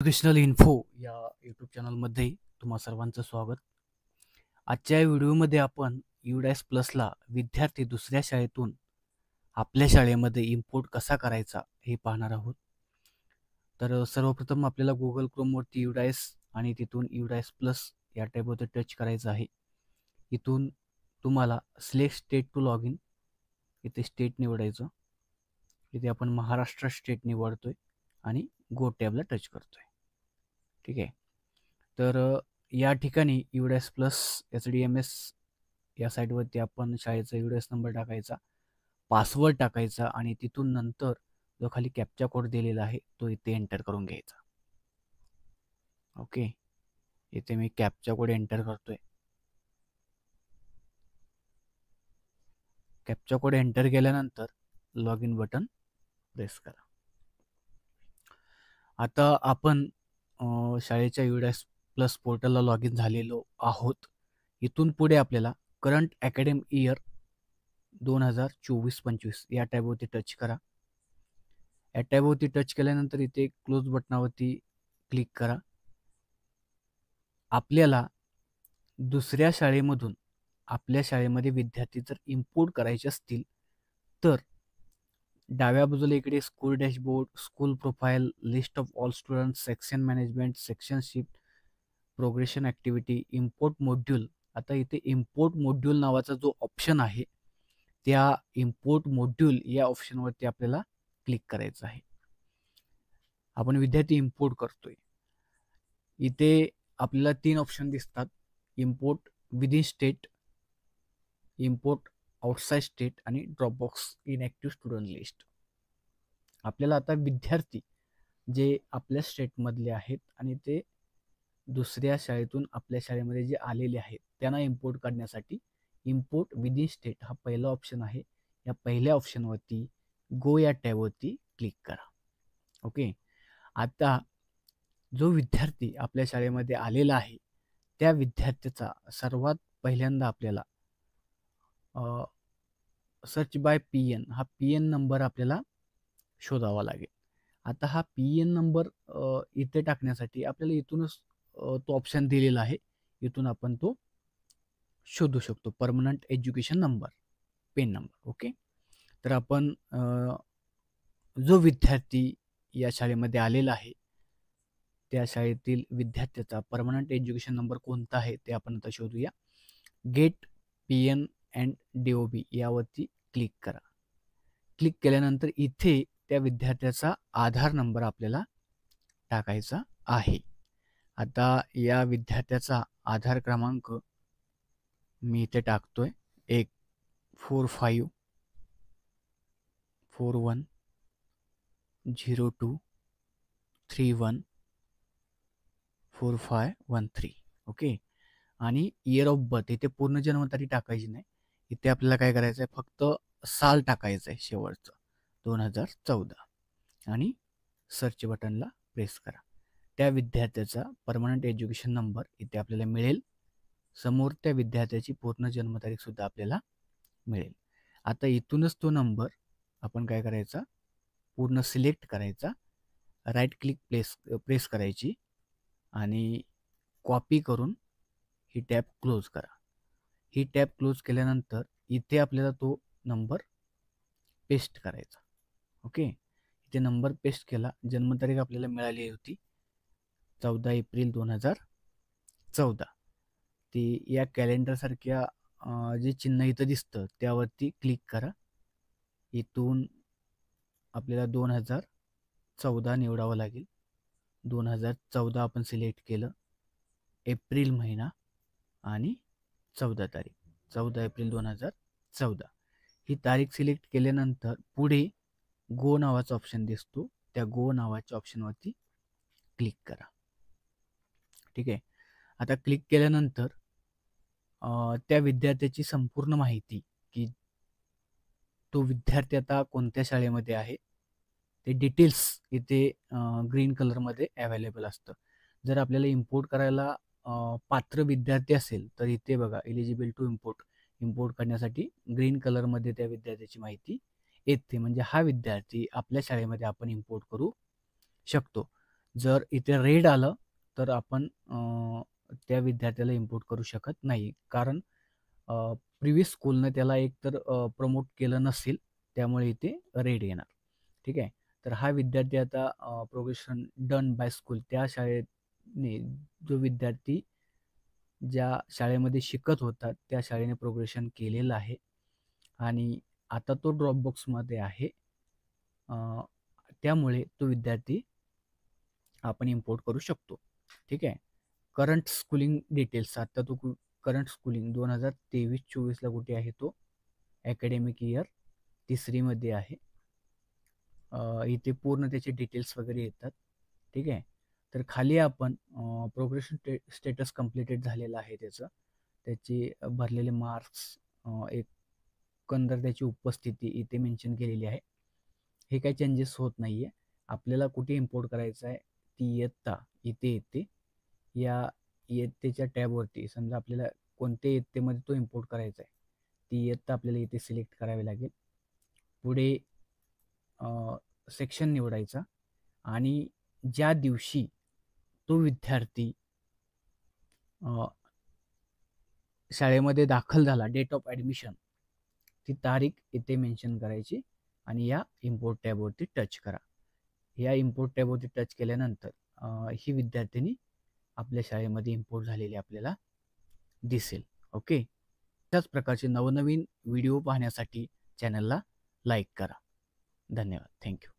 Educational info या YouTube चॅनलमध्ये तुम्हा सर्वांचं स्वागत. आजच्या व्हिडिओमध्ये आपण UDAS प्लसला विद्यार्थी दुसऱ्या शाळेतून आपल्या शाळेमध्ये इम्पोर्ट कसा करायचा हे पाहणार आहोत. तर सर्वप्रथम आपल्याला गुगल क्रोमवरती UDAS आणि तिथून UDAS प्लस या टॅबवरती टच करायचं आहे. इथून तुम्हाला select state to log in इथे स्टेट निवडायचं. इथे आपण महाराष्ट्र स्टेट निवडतोय आणि गो टॅबला टच करतोय. ठीक आहे. तर या ठिकाणी UDAS प्लस HDMS या साईटवरती आपण शाळेचा UDAS नंबर टाकायचा, पासवर्ड टाकायचा आणि तिथून नंतर जो खाली कॅप्चा कोड दिलेला आहे तो इथे एंटर करून घ्यायचा. ओके, इथे मी कॅप्चा कोड एंटर करतोय. कॅप्चा कोड एंटर केल्यानंतर लॉग इन बटन प्रेस करा. आता आपण शाळेच्या UDAS प्लस पोर्टलला लॉग इन झालेलो आहोत. इथून पुढे आपल्याला करंट अकॅडमिक इयर 2024-25 या टॅबवरती टच करा. या टॅबवरती टच केल्यानंतर इथे क्लोज बटनावरती क्लिक करा. आपल्याला दुसऱ्या शाळेमधून आपल्या शाळेमध्ये विद्यार्थी जर इम्पोर्ट करायचे असतील तर डाव्या बाजूला इकडे school dashboard, school profile, list of all students, section management, section shift, progression activity, import module. आता इथे इम्पोर्ट मॉड्यूल नावाचा जो ऑप्शन आहे त्या इम्पोर्ट मॉड्यूल या ऑप्शनवरती आपल्याला क्लिक करायचं आहे. आपण विद्यार्थी इम्पोर्ट करतोय. इथे आपल्याला 3 ऑप्शन दिसतात: import within state, import outside state आणि ड्रॉपबॉक्स इनॅक्टिव्ह स्टुडंट लिस्ट. आपल्याला आता विद्यार्थी जे आपल्या स्टेटमधले आहेत आणि ते दुसऱ्या शाळेतून आपल्या शाळेमध्ये जे आलेले आहेत त्यांना इम्पोर्ट करण्यासाठी इम्पोर्ट विदिन स्टेट हा पहिला ऑप्शन आहे. या पहिल्या ऑप्शनवरती गो या टॅबवरती क्लिक करा. ओके, आता जो विद्यार्थी आपल्या शाळेमध्ये आलेला आहे त्या विद्यार्थ्याचा सर्वात पहिल्यांदा आपल्याला सर्च बाय PN हा PN नंबर आपल्याला शोधावा लागेल. आता हा PN नंबर इथे टाकण्यासाठी आपल्याला इथूनच तो ऑप्शन दिलेला आहे. इथून आपण तो शोधू शकतो, permanent education number, PAN number. Okay, तर आपण जो विद्यार्थी या शाळेमध्ये आलेला आहे त्या शाळेतील विद्यार्थ्याचा परमनंट एज्युकेशन नंबर कोणता आहे ते आपण आता शोधूया. गेट PN अँड DOB यावरती क्लिक करा. क्लिक केल्यानंतर इथे त्या विद्यार्थ्याचा आधार नंबर आपल्याला टाकायचा आहे. आता या विद्यार्थ्याचा आधार क्रमांक मी इथे टाकतोय 14454102314513. ओके, आणि इयर ऑफ बर्थ इथे पूर्ण जन्मतारीख टाकायची नाही. इथे आपल्याला काय करायचं आहे, फक्त साल टाकायचं आहे शेवटचं 2014 आणि सर्च बटनला प्रेस करा. त्या विद्यार्थ्याचा परमनंट एज्युकेशन नंबर इथे आपल्याला मिळेल. समोर त्या विद्यार्थ्याची पूर्ण जन्मतारीख सुद्धा आपल्याला मिळेल. आता इथूनच तो नंबर आपण काय करायचा, पूर्ण सिलेक्ट करायचा, राईट क्लिक प्रेस करायची आणि कॉपी करून ही टॅब क्लोज करा. ही टॅब क्लोज केल्यानंतर इथे आपल्याला तो नंबर पेस्ट करायचा. ओके, इथे नंबर पेस्ट केला. जन्मतारीख आपल्याला मिळाली होती 14 एप्रिल 2014. ती या कॅलेंडरसारख्या जे चिन्ह इथं दिसतं त्यावरती क्लिक करा. इथून आपल्याला 2014 निवडावं लागेल. 2014 आपण सिलेक्ट केलं. एप्रिल महिना आणि 14 तारीख, 14 एप्रिल 2014 ही तारीख सिलेक्ट केल्यानंतर पुढे गो नावाचा ऑप्शन दिसतो, त्या गो नावाच्या ऑप्शनवरती क्लिक करा. ठीक आहे. आता क्लिक केल्यानंतर त्या विद्यार्थ्याची संपूर्ण माहिती, की तो विद्यार्थी आता कोणत्या शाळेमध्ये आहे ते डिटेल्स इथे ग्रीन कलरमध्ये अवेलेबल असतं. जर आपल्याला इम्पोर्ट करायला पात्र विद्यार्थी असेल तर इथे बघा, एलिजिबल टू इम्पोर्ट करण्यासाठी ग्रीन कलरमध्ये त्या विद्यार्थ्याची माहिती येते. म्हणजे हा विद्यार्थी आपल्या शाळेमध्ये आपण इम्पोर्ट करू शकतो. जर इथे रेड आलं तर आपण त्या विद्यार्थ्याला इम्पोर्ट करू शकत नाही. कारण प्रिव्हियस स्कूलनं त्याला एकतर प्रमोट केलं नसेल, त्यामुळे इथे रेड येणार. ठीक आहे. तर हा विद्यार्थी आता प्रोग्रेशन डन बाय स्कूल त्या शाळेने जो विद्यार्थी ज्या शाळेमध्ये शिकत होता त्या शाळेने प्रोग्रेशन केलेलं आहे आणि आता तो ड्रॉपबॉक्समध्ये आहे. त्यामुळे तो विद्यार्थी आपण इम्पोर्ट करू शकतो. ठीक आहे. करंट स्कूलिंग डिटेल्स आता तो करंट स्कूलिंग 2023-24ला कुठे आहे तो अकॅडमिक इयर 3रीमध्ये आहे. इथे पूर्ण त्याचे डिटेल्स वगैरे येतात. ठीक आहे. तर खाली आपण प्रोग्रेशन स्टेटस कंप्लीटेड झालेलं आहे त्याचं. त्याचे भरलेले मार्क्स, एकंदर त्याची उपस्थिती इथे मेन्शन केलेली आहे. हे काही चेंजेस होत नाही आहे. आपल्याला कुठे इम्पोर्ट करायचं आहे ती इयत्ता इथे येते. या इयत्तेच्या टॅबवरती समजा आपल्याला कोणत्या इयत्तेमध्ये तो इम्पोर्ट करायचा आहे ती इयत्ता आपल्याला इथे सिलेक्ट करावी लागेल. पुढे सेक्शन निवडायचा आणि ज्या दिवशी तो विद्यार्थी शाळेमध्ये दाखल झाला, डेट ऑफ ॲडमिशन, ती तारीख इथे मेन्शन करायची आणि या इम्पोर्ट टॅबवरती टच करा. या इम्पोर्ट टॅबवरती टच केल्यानंतर ही विद्यार्थिनी आपल्या शाळेमध्ये इम्पोर्ट झालेली आपल्याला दिसेल. ओके. त्याच प्रकारचे नवनवीन व्हिडिओ पाहण्यासाठी चॅनलला लाईक करा. धन्यवाद. थँक्यू.